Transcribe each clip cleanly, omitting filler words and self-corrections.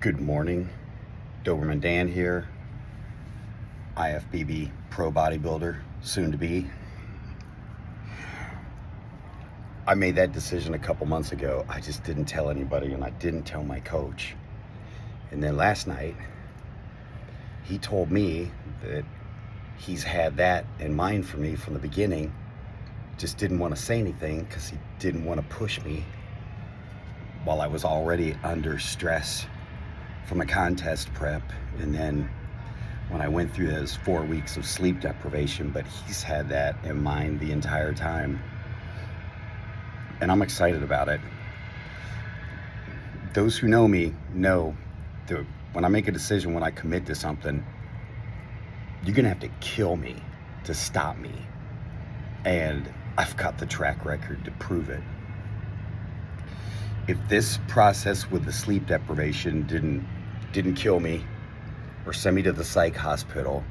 Good morning, Doberman Dan here, IFBB pro bodybuilder, soon to be. I made that decision a couple months ago. I just didn't tell anybody, and I didn't tell my coach. And then last night, he told me that he's had that in mind for me from the beginning. Just didn't want to say anything because he didn't want to push me while I was already under stress from a contest prep. And then when I went through those 4 weeks of sleep deprivation, but he's had that in mind the entire time. And I'm excited about it. Those who know me know that when I make a decision, when I commit to something, you're gonna have to kill me to stop me. And I've got the track record to prove it. If this process with the sleep deprivation didn't kill me or send me to the psych hospital,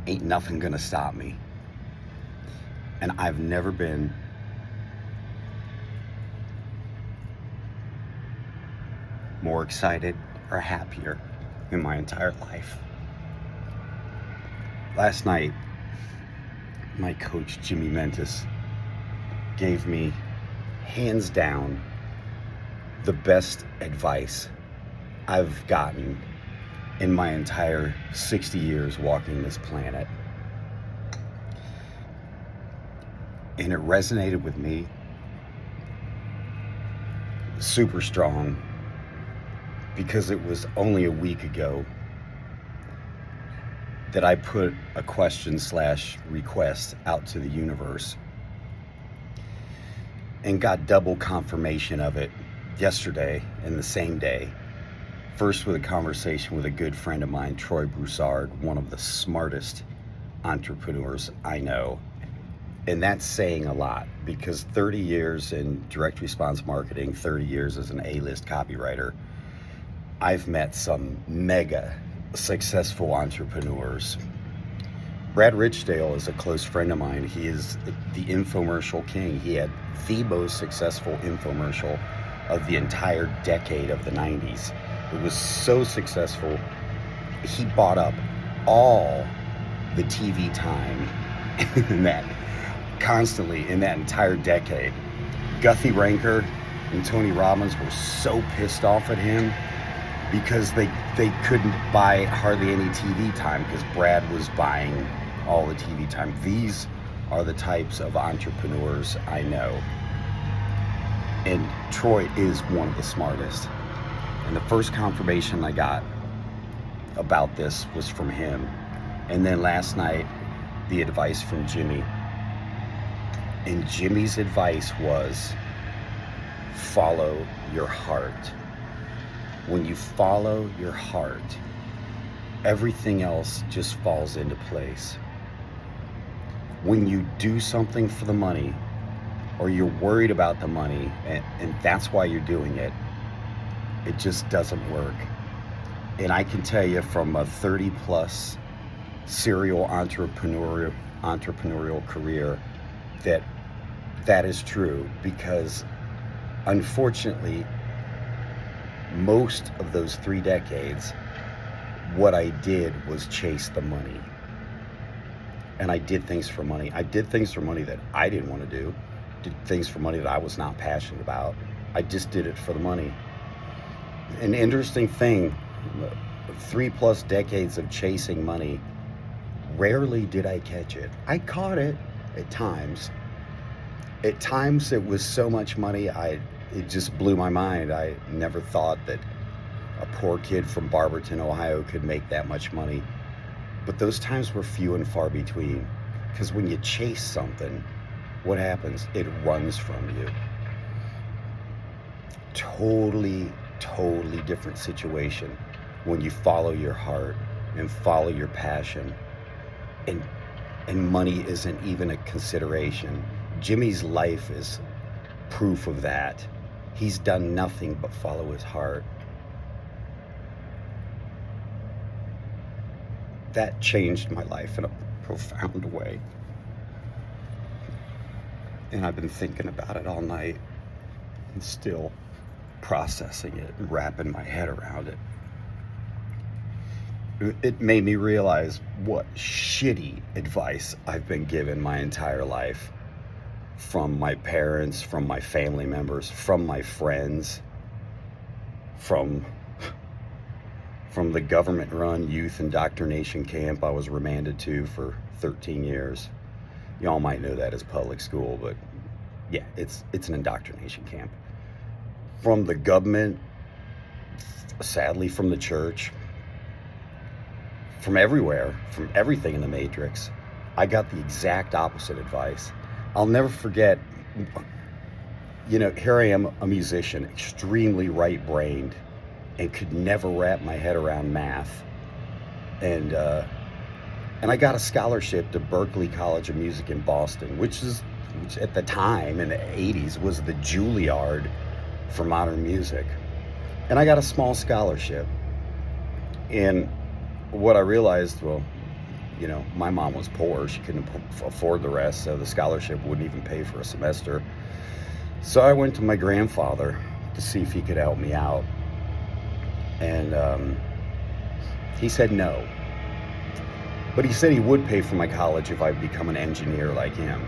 ain't nothing gonna stop me. And I've never been more excited or happier in my entire life. Last night, my coach, Jimmy Mentis, gave me, hands down, the best advice I've gotten in my entire 60 years walking this planet. And it resonated with me super strong because it was only a week ago that I put a question/request out to the universe and got double confirmation of it yesterday in the same day. First with a conversation with a good friend of mine, Troy Broussard, one of the smartest entrepreneurs I know. And that's saying a lot because 30 years in direct response marketing, 30 years as an A-list copywriter, I've met some mega successful entrepreneurs. Brad Richdale is a close friend of mine. He is the infomercial king. He had the most successful infomercial of the entire decade of the 90s. It was so successful, he bought up all the TV time in that entire decade. Guthrie Ranker and Tony Robbins were so pissed off at him because they couldn't buy hardly any TV time because Brad was buying all the TV time. These are the types of entrepreneurs I know. And Troy is one of the smartest. And the first confirmation I got about this was from him. And then last night, the advice from Jimmy. And Jimmy's advice was, follow your heart. When you follow your heart, everything else just falls into place. When you do something for the money, or you're worried about the money, and that's why you're doing it, it just doesn't work. And I can tell you from a 30 plus serial entrepreneurial career that is true, because unfortunately, most of those 3 decades, what I did was chase the money. And I did things for money. I did things for money that I didn't want to do. Did things for money that I was not passionate about. I just did it for the money. An interesting thing, 3+ decades of chasing money, rarely did I catch it. I caught it at times. At times it was so much money, it just blew my mind. I never thought that a poor kid from Barberton, Ohio could make that much money. But those times were few and far between, because when you chase something, what happens? It runs from you. Totally different situation when you follow your heart and follow your passion, and money isn't even a consideration. Jimmy's life is proof of that. He's done nothing but follow his heart. That changed my life in a profound way. And I've been thinking about it all night, and still processing it and wrapping my head around it. It made me realize what shitty advice I've been given my entire life from my parents, from my family members, from my friends, from the government-run youth indoctrination camp I was remanded to for 13 years. Y'all might know that as public school, but yeah, it's an indoctrination camp. From the government, sadly from the church, from everywhere, from everything in the Matrix, I got the exact opposite advice. I'll never forget, here I am, a musician, extremely right-brained, and could never wrap my head around math. And I got a scholarship to Berklee College of Music in Boston, which at the time, in the 80s, was the Juilliard for modern music. And I got a small scholarship. And what I realized, my mom was poor. She couldn't afford the rest, so the scholarship wouldn't even pay for a semester. So I went to my grandfather to see if he could help me out. And he said no. But he said he would pay for my college if I become an engineer like him.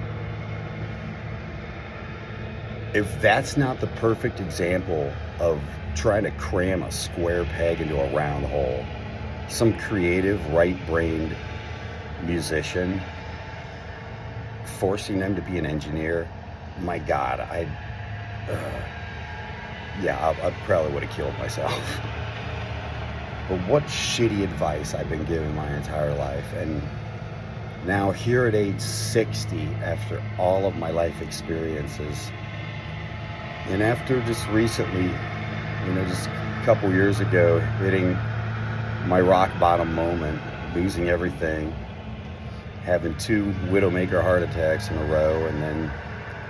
If that's not the perfect example of trying to cram a square peg into a round hole, some creative, right-brained musician forcing them to be an engineer, my God, I probably would have killed myself. But what shitty advice I've been given my entire life. And now here at age 60, after all of my life experiences, and after just recently, just a couple years ago, hitting my rock bottom moment, losing everything, having 2 widowmaker heart attacks in a row, and then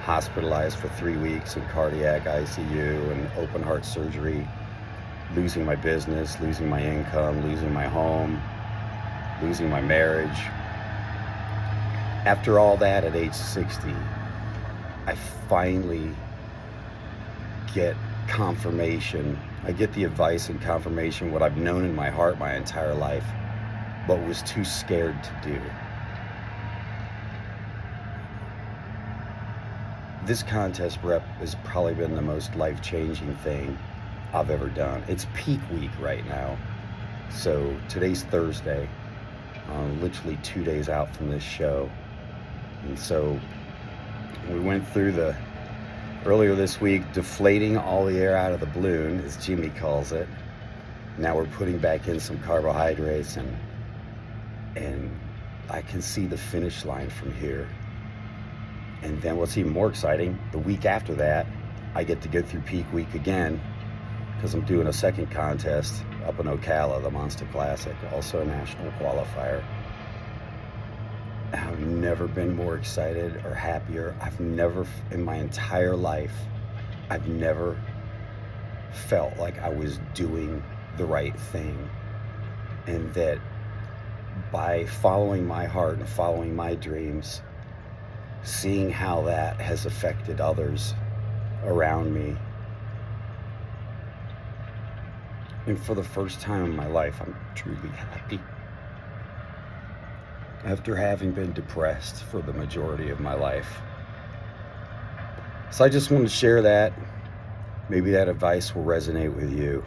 hospitalized for 3 weeks in cardiac ICU and open heart surgery, losing my business, losing my income, losing my home, losing my marriage. After all that, at age 60, I finally get confirmation. I get the advice and confirmation, what I've known in my heart my entire life, but was too scared to do. This contest prep has probably been the most life-changing thing I've ever done. It's peak week right now. So today's Thursday, literally 2 days out from this show. And so we went through earlier this week, deflating all the air out of the balloon, as Jimmy calls it. Now we're putting back in some carbohydrates, and I can see the finish line from here. And then what's even more exciting, the week after that, I get to go through peak week again, because I'm doing a second contest up in Ocala, the Monster Classic, also a national qualifier. I've never been more excited or happier. In my entire life, I've never felt like I was doing the right thing. And that by following my heart and following my dreams, seeing how that has affected others around me. And for the first time in my life, I'm truly happy. After having been depressed for the majority of my life. So I just wanted to share that. Maybe that advice will resonate with you.